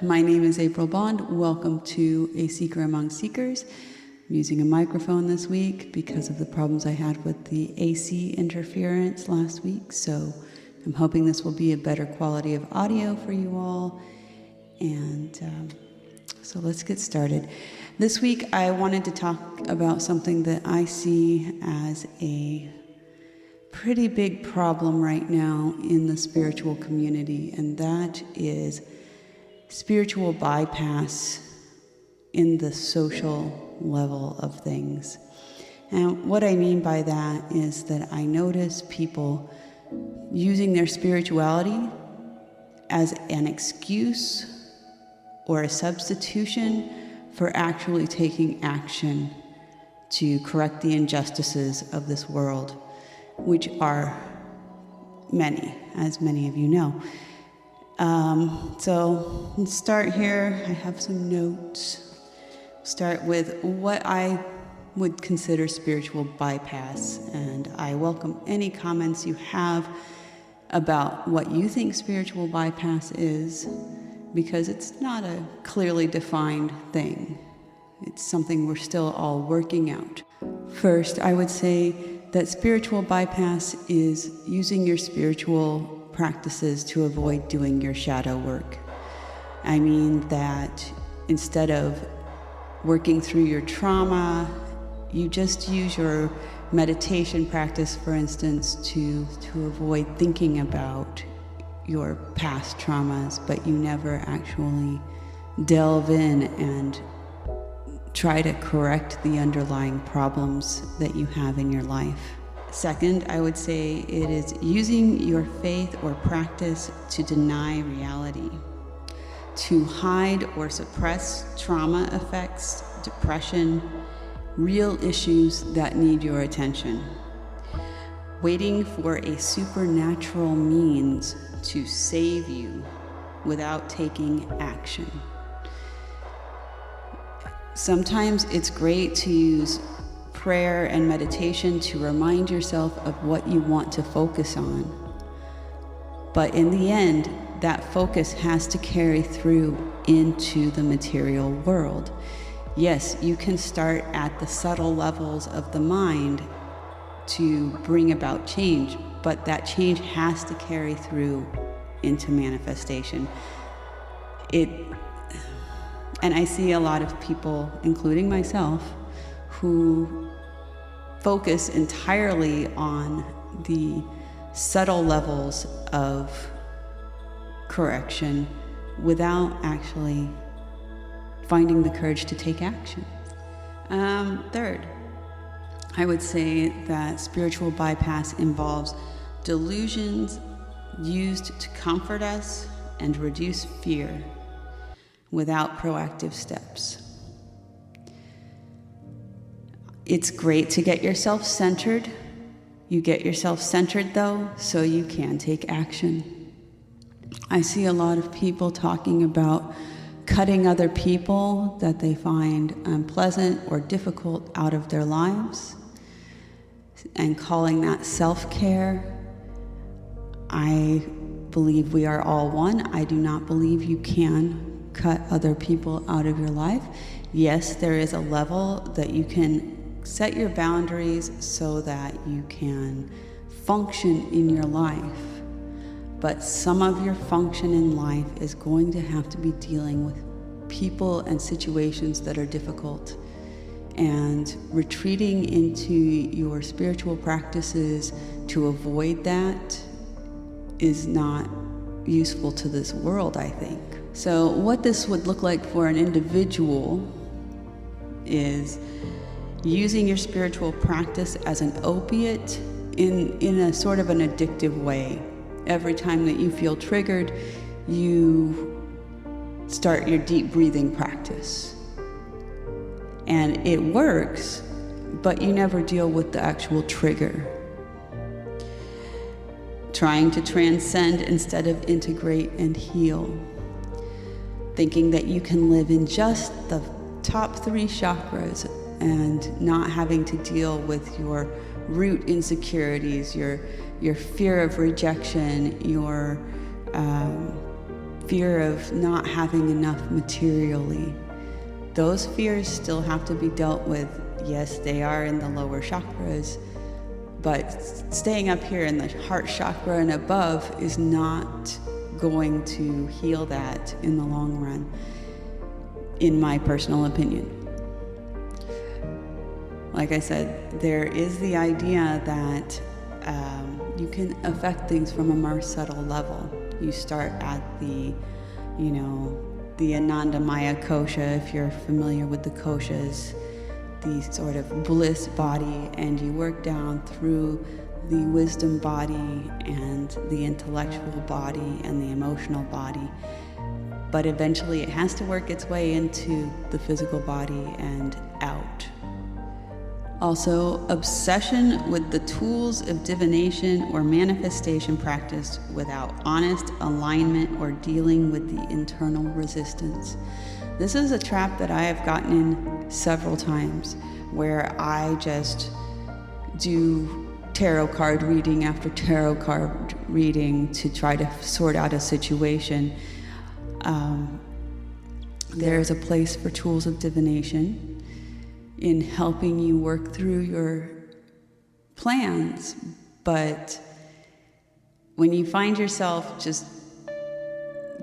My name is April Bond. Welcome to A Seeker Among Seekers. I'm using a microphone this week because of the problems I had with the AC interference last week, so I'm hoping this will be a better quality of audio for you all. And so let's get started. This week I wanted to talk about something that I see as a pretty big problem right now in the spiritual community, and that is spiritual bypass in the social level of things. And what I mean by that is that I notice people using their spirituality as an excuse or a substitution for actually taking action to correct the injustices of this world, which are many, as many of you know. So let's start here. I have some notes. Start with what I would consider spiritual bypass, and I welcome any comments you have about what you think spiritual bypass is, because it's not a clearly defined thing. It's something we're still all working out. First, I would say that spiritual bypass is using your spiritual practices to avoid doing your shadow work. I mean that instead of working through your trauma, you just use your meditation practice, for instance, to avoid thinking about your past traumas, but you never actually delve in and try to correct the underlying problems that you have in your life. Second, I would say it is using your faith or practice to deny reality, to hide or suppress trauma effects, depression, real issues that need your attention, waiting for a supernatural means to save you without taking action. Sometimes it's great to use prayer and meditation to remind yourself of what you want to focus on. But in the end, that focus has to carry through into the material world. Yes, you can start at the subtle levels of the mind to bring about change, but that change has to carry through into manifestation. And I see a lot of people, including myself, who focus entirely on the subtle levels of correction without actually finding the courage to take action. Third, I would say that spiritual bypass involves delusions used to comfort us and reduce fear without proactive steps. It's great to get yourself centered. You get yourself centered, though, so you can take action. I see a lot of people talking about cutting other people that they find unpleasant or difficult out of their lives and calling that self-care. I believe we are all one. I do not believe you can cut other people out of your life. Yes, there is a level that you can set your boundaries so that you can function in your life. But some of your function in life is going to have to be dealing with people and situations that are difficult. And retreating into your spiritual practices to avoid that is not useful to this world, I think. So what this would look like for an individual is using your spiritual practice as an opiate in a sort of an addictive way. Every time that you feel triggered, you start your deep breathing practice. And it works, but you never deal with the actual trigger. Trying to transcend instead of integrate and heal. Thinking that you can live in just the top 3 chakras and not having to deal with your root insecurities, your fear of rejection, your fear of not having enough materially. Those fears still have to be dealt with. Yes, they are in the lower chakras, but staying up here in the heart chakra and above is not going to heal that in the long run, in my personal opinion. Like I said, there is the idea that you can affect things from a more subtle level. You start at the Anandamaya kosha, if you're familiar with the koshas, the sort of bliss body, and you work down through the wisdom body and the intellectual body and the emotional body. But eventually it has to work its way into the physical body and out. Also, obsession with the tools of divination or manifestation practiced without honest alignment or dealing with the internal resistance. This is a trap that I have gotten in several times, where I just do tarot card reading after tarot card reading to try to sort out a situation. There is a place for tools of divination in helping you work through your plans, but when you find yourself just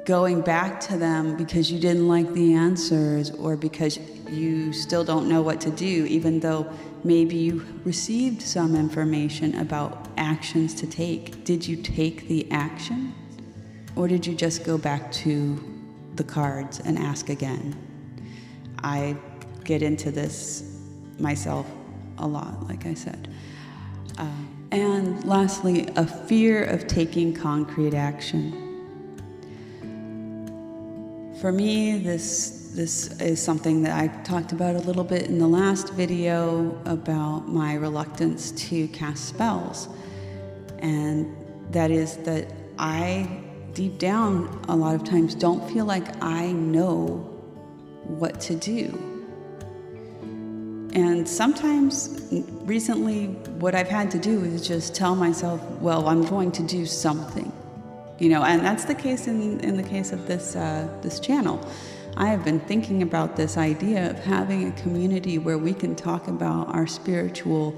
going back to them because you didn't like the answers, or because you still don't know what to do, even though maybe you received some information about actions to take, did you take the action? Or did you just go back to the cards and ask again? I get into this myself a lot, like I said. And lastly, a fear of taking concrete action. For me, this is something that I talked about a little bit in the last video about my reluctance to cast spells. And that is that I, deep down, a lot of times don't feel like I know what to do. And sometimes, recently, what I've had to do is just tell myself, well, I'm going to do something. And that's the case in the case of this channel. I have been thinking about this idea of having a community where we can talk about our spiritual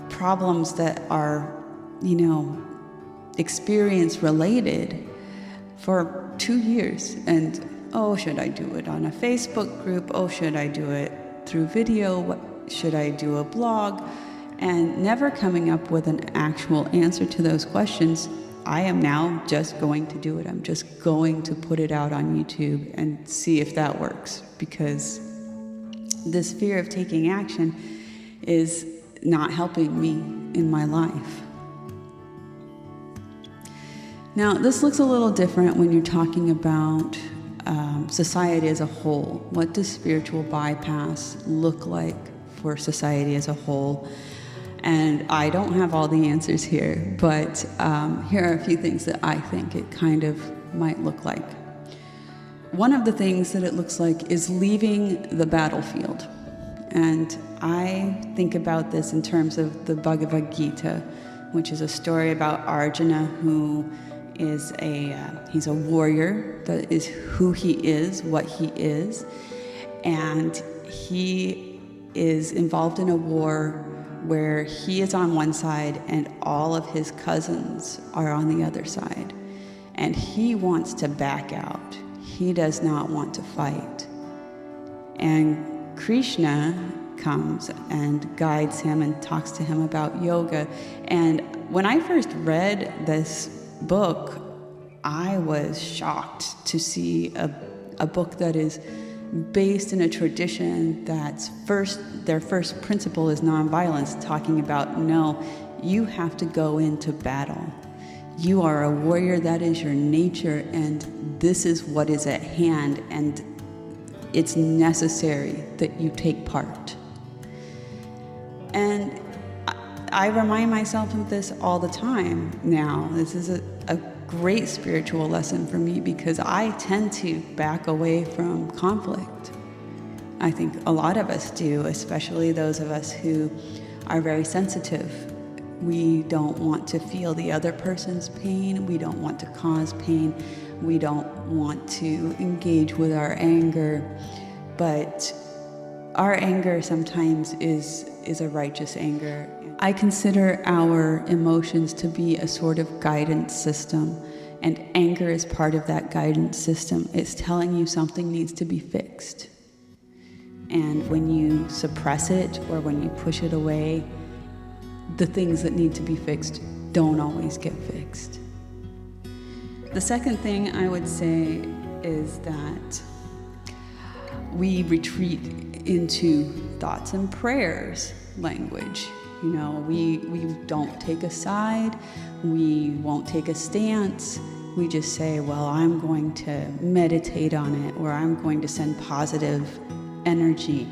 problems that are, experience related for 2 years. And, should I do it on a Facebook group? Should I do it through video? Should I do a blog? And never coming up with an actual answer to those questions. I am now just going to do it. I'm just going to put it out on YouTube and see if that works, because this fear of taking action is not helping me in my life. Now, this looks a little different when you're talking about society as a whole. What does spiritual bypass look like for society as a whole? And I don't have all the answers here, but here are a few things that I think it kind of might look like. One of the things that it looks like is leaving the battlefield. And I think about this in terms of the Bhagavad Gita, which is a story about Arjuna, who is he's a warrior. That is who he is, what he is. And he is involved in a war where he is on one side and all of his cousins are on the other side. And he wants to back out. He does not want to fight. And Krishna comes and guides him and talks to him about yoga. And when I first read this book, I was shocked to see a book that is based in a tradition that's their first principle is nonviolence, talking about, no, you have to go into battle. You are a warrior, that is your nature, and this is what is at hand, and it's necessary that you take part. And I remind myself of this all the time now. This is a great spiritual lesson for me, because I tend to back away from conflict. I think a lot of us do, especially those of us who are very sensitive. We don't want to feel the other person's pain. We don't want to cause pain. we don't want to engage with our anger, but our anger sometimes is a righteous anger. I consider our emotions to be a sort of guidance system, and anger is part of that guidance system. It's telling you something needs to be fixed. And when you suppress it or when you push it away, the things that need to be fixed don't always get fixed. The second thing I would say is that we retreat into thoughts and prayers language. You know, we don't take a side, we won't take a stance. We just say, well, I'm going to meditate on it, or I'm going to send positive energy.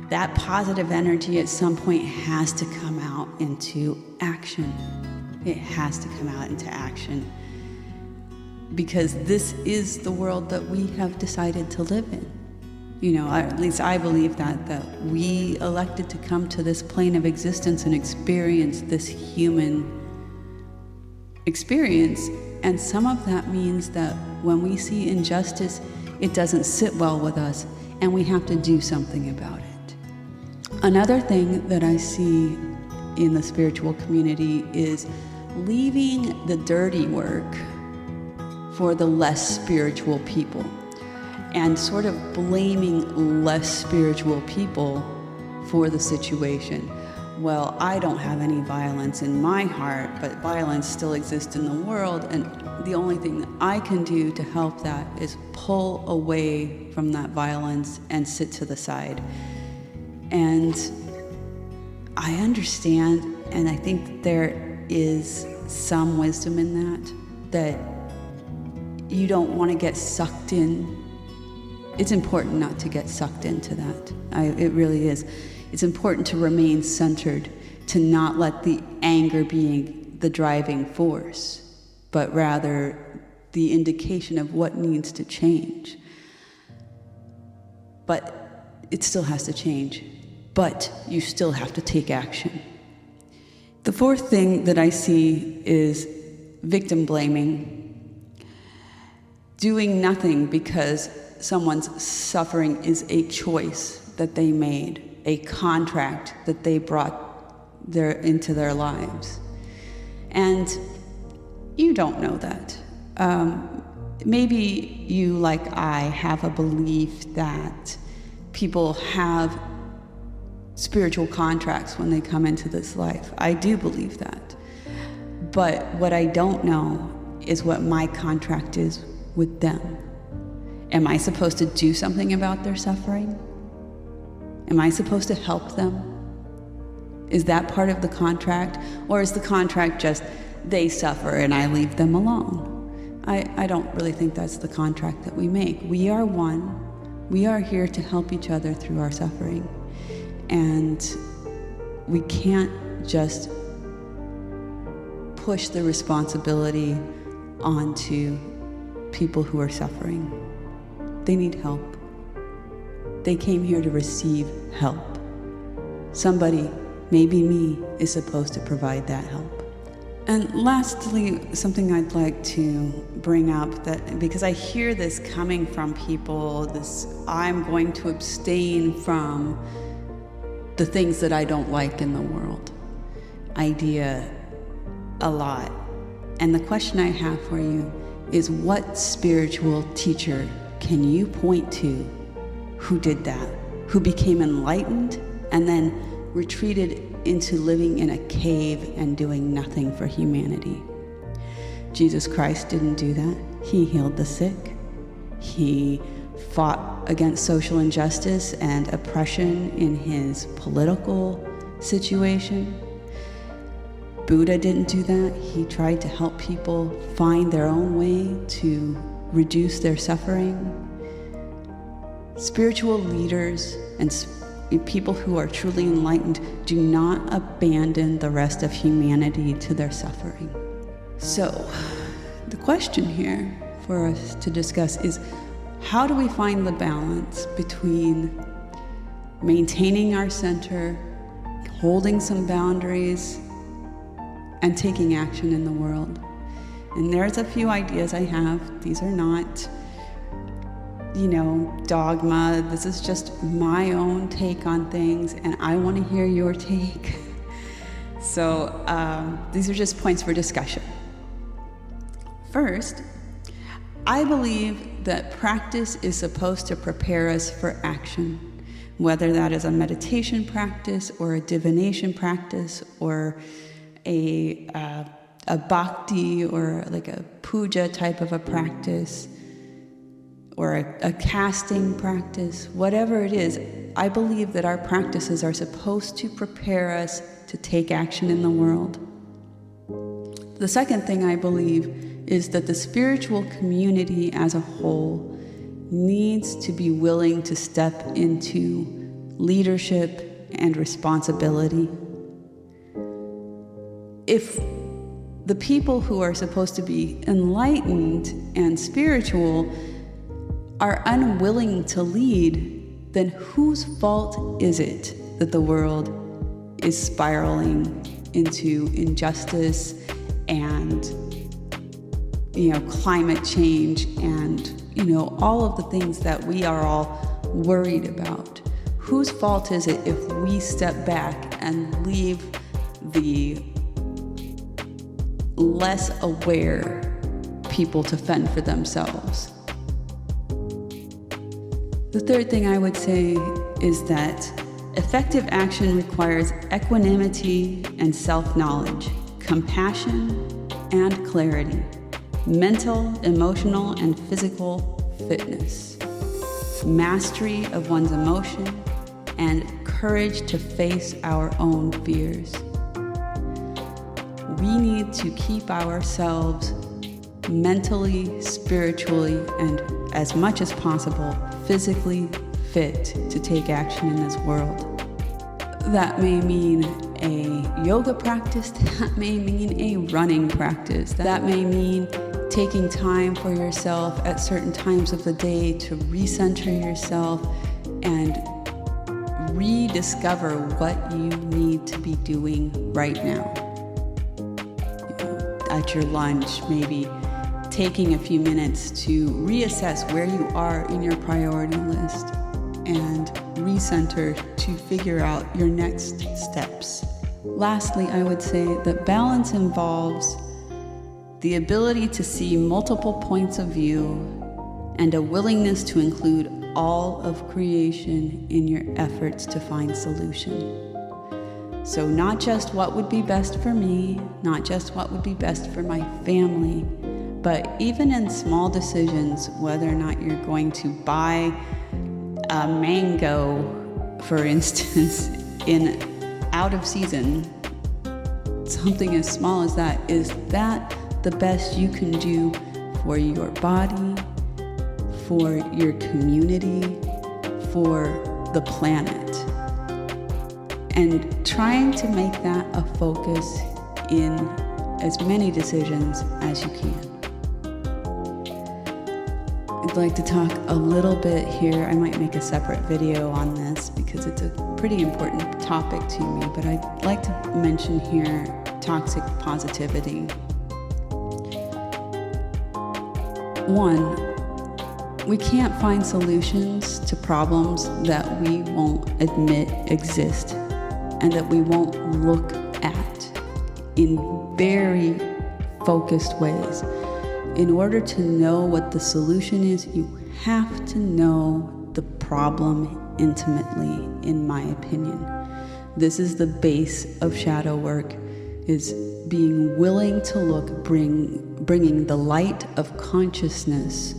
That positive energy at some point has to come out into action. It has to come out into action, because this is the world that we have decided to live in. You know, at least I believe that we elected to come to this plane of existence and experience this human experience. And some of that means that when we see injustice, it doesn't sit well with us, and we have to do something about it. Another thing that I see in the spiritual community is leaving the dirty work for the less spiritual people, and sort of blaming less spiritual people for the situation. Well, I don't have any violence in my heart, but violence still exists in the world, and the only thing that I can do to help that is pull away from that violence and sit to the side. And I understand, and I think that there is some wisdom in that you don't want to get sucked in. It's important not to get sucked into that. It really is. It's important to remain centered, to not let the anger be the driving force, but rather the indication of what needs to change. But it still has to change. But you still have to take action. The fourth thing that I see is victim blaming. Doing nothing because someone's suffering is a choice that they made, a contract that they brought into their lives. And you don't know that. Maybe you, like I, have a belief that people have spiritual contracts when they come into this life. I do believe that. But what I don't know is what my contract is with them. Am I supposed to do something about their suffering? Am I supposed to help them? Is that part of the contract? Or is the contract just they suffer and I leave them alone? I don't really think that's the contract that we make. We are one. We are here to help each other through our suffering. And we can't just push the responsibility onto people who are suffering. They need help. They came here to receive help. Somebody, maybe me, is supposed to provide that help. And lastly, something I'd like to bring up, that because I hear this coming from people, this I'm going to abstain from the things that I don't like in the world idea a lot. And the question I have for you is, what spiritual teacher can you point to who did that, who became enlightened and then retreated into living in a cave and doing nothing for humanity? Jesus Christ didn't do that. He healed the sick. He fought against social injustice and oppression in his political situation. Buddha didn't do that. He tried to help people find their own way to reduce their suffering. Spiritual leaders and people who are truly enlightened do not abandon the rest of humanity to their suffering. So, the question here for us to discuss is, how do we find the balance between maintaining our center, holding some boundaries, and taking action in the world? And there's a few ideas I have. These are not, dogma. This is just my own take on things, and I want to hear your take. So these are just points for discussion. First, I believe that practice is supposed to prepare us for action, whether that is a meditation practice or a divination practice or a bhakti or like a puja type of a practice or a casting practice, whatever it is. I believe that our practices are supposed to prepare us to take action in the world. The second thing I believe is that the spiritual community as a whole needs to be willing to step into leadership and responsibility. If the people who are supposed to be enlightened and spiritual are unwilling to lead, then whose fault is it that the world is spiraling into injustice and climate change and all of the things that we are all worried about? Whose fault is it if we step back and leave the less aware people to fend for themselves? The third thing I would say is that effective action requires equanimity and self-knowledge, compassion and clarity, mental, emotional, and physical fitness, mastery of one's emotion, and courage to face our own fears. We need to keep ourselves mentally, spiritually, and as much as possible, physically fit to take action in this world. That may mean a yoga practice, that may mean a running practice, that may mean taking time for yourself at certain times of the day to recenter yourself and rediscover what you need to be doing right now. At your lunch, maybe taking a few minutes to reassess where you are in your priority list and recenter to figure out your next steps. Lastly, I would say that balance involves the ability to see multiple points of view and a willingness to include all of creation in your efforts to find solution. So not just what would be best for me, not just what would be best for my family, but even in small decisions, whether or not you're going to buy a mango, for instance, in out of season, something as small as that, is that the best you can do for your body, for your community, for the planet? And trying to make that a focus in as many decisions as you can. I'd like to talk a little bit here. I might make a separate video on this because it's a pretty important topic to me, but I'd like to mention here toxic positivity. One, we can't find solutions to problems that we won't admit exist and that we won't look at in very focused ways. In order to know what the solution is, you have to know the problem intimately, in my opinion. This is the base of shadow work, is being willing to look, bringing the light of consciousness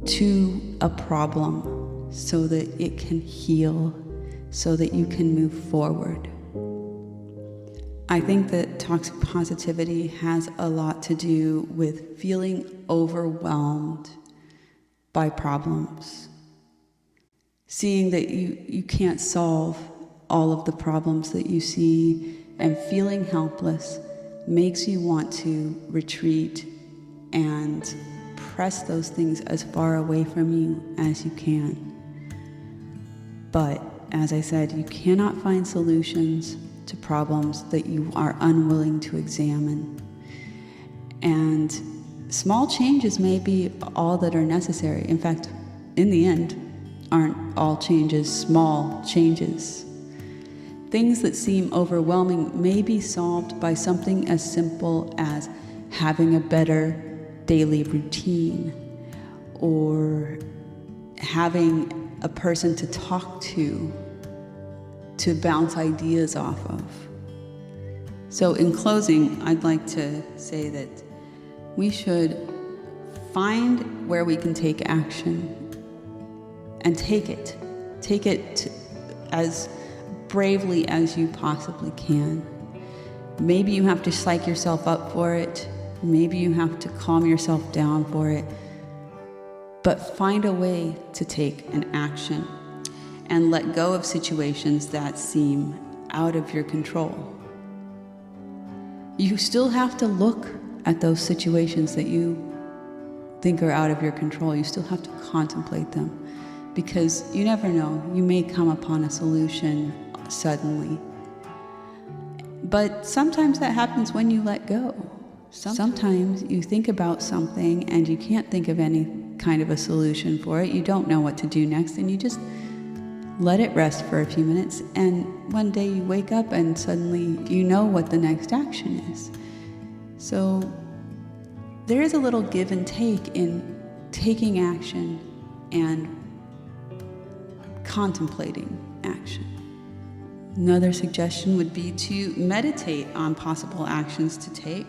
to a problem so that it can heal, so that you can move forward. I think that toxic positivity has a lot to do with feeling overwhelmed by problems. Seeing that you can't solve all of the problems that you see and feeling helpless makes you want to retreat and press those things as far away from you as you can. But as I said, you cannot find solutions to problems that you are unwilling to examine. And small changes may be all that are necessary. In fact, in the end, aren't all changes small changes. Things that seem overwhelming may be solved by something as simple as having a better daily routine, or having a person to talk to bounce ideas off of. So in closing, I'd like to say that we should find where we can take action and take it as bravely as you possibly can. Maybe you have to psych yourself up for it. Maybe you have to calm yourself down for it. But find a way to take an action and let go of situations that seem out of your control. You still have to look at those situations that you think are out of your control. You still have to contemplate them, because you never know. You may come upon a solution suddenly. But sometimes that happens when you let go. Sometimes you think about something and you can't think of any kind of a solution for it. You don't know what to do next, and you just let it rest for a few minutes, and one day you wake up and suddenly you know what the next action is. So there is a little give and take in taking action and contemplating action. Another suggestion would be to meditate on possible actions to take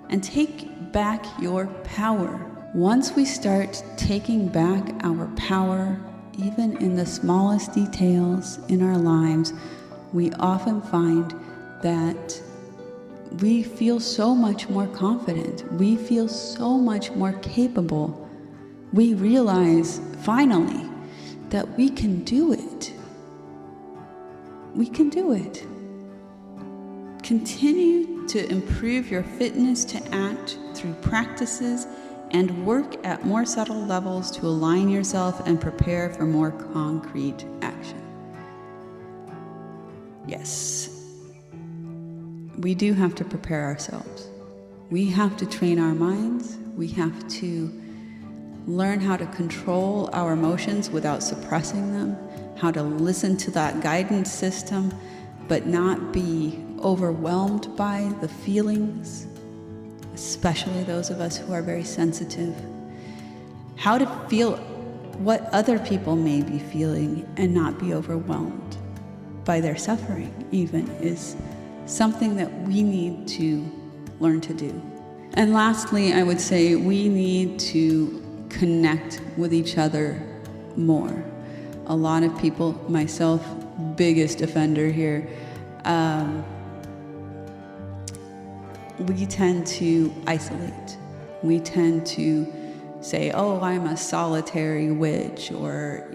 and take back your power. Once we start taking back our power, even in the smallest details in our lives, we often find that we feel so much more confident. We feel so much more capable. We realize finally that we can do it. We can do it. Continue to improve your fitness to act through practices and work at more subtle levels to align yourself and prepare for more concrete action. Yes, we do have to prepare ourselves. We have to train our minds. We have to learn how to control our emotions without suppressing them, how to listen to that guidance system, but not be overwhelmed by the feelings, especially those of us who are very sensitive. How to feel what other people may be feeling and not be overwhelmed by their suffering even is something that we need to learn to do. And lastly, I would say we need to connect with each other more. A lot of people, myself, biggest offender here, we tend to isolate. We tend to say, oh, I'm a solitary witch, or,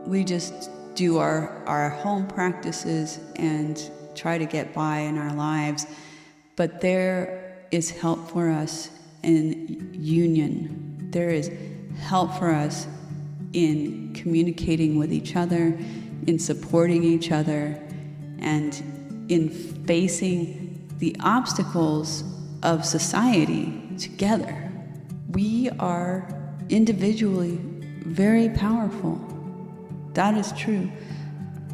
we just do our home practices and try to get by in our lives. But there is help for us in union. There is help for us in communicating with each other, in supporting each other, and in facing the obstacles of society together. We are individually very powerful. That is true.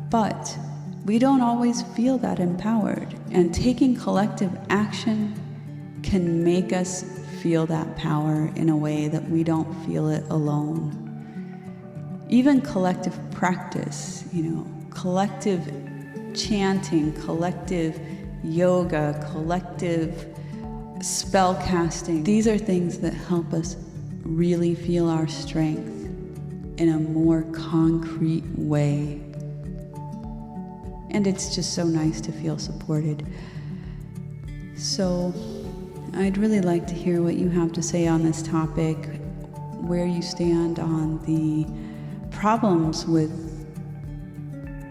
But we don't always feel that empowered. And taking collective action can make us feel that power in a way that we don't feel it alone. Even collective practice, collective chanting, collective yoga, collective spell casting. These are things that help us really feel our strength in a more concrete way. And it's just so nice to feel supported. So I'd really like to hear what you have to say on this topic, where you stand on the problems with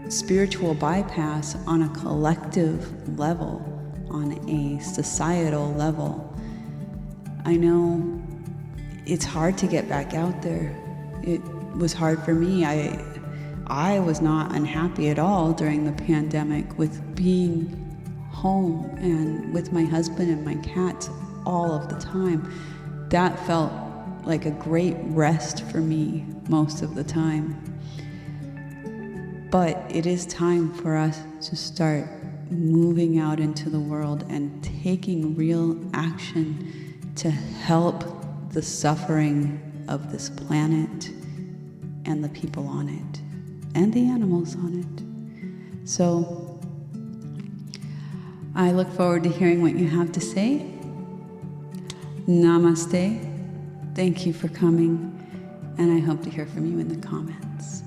spiritual bypass on a collective level, on a societal level. I know it's hard to get back out there. It was hard for me. I was not unhappy at all during the pandemic with being home and with my husband and my cats all of the time. That felt like a great rest for me most of the time. But it is time for us to start moving out into the world and taking real action to help the suffering of this planet and the people on it and the animals on it. So I look forward to hearing what you have to say. Namaste. Thank you for coming, and I hope to hear from you in the comments.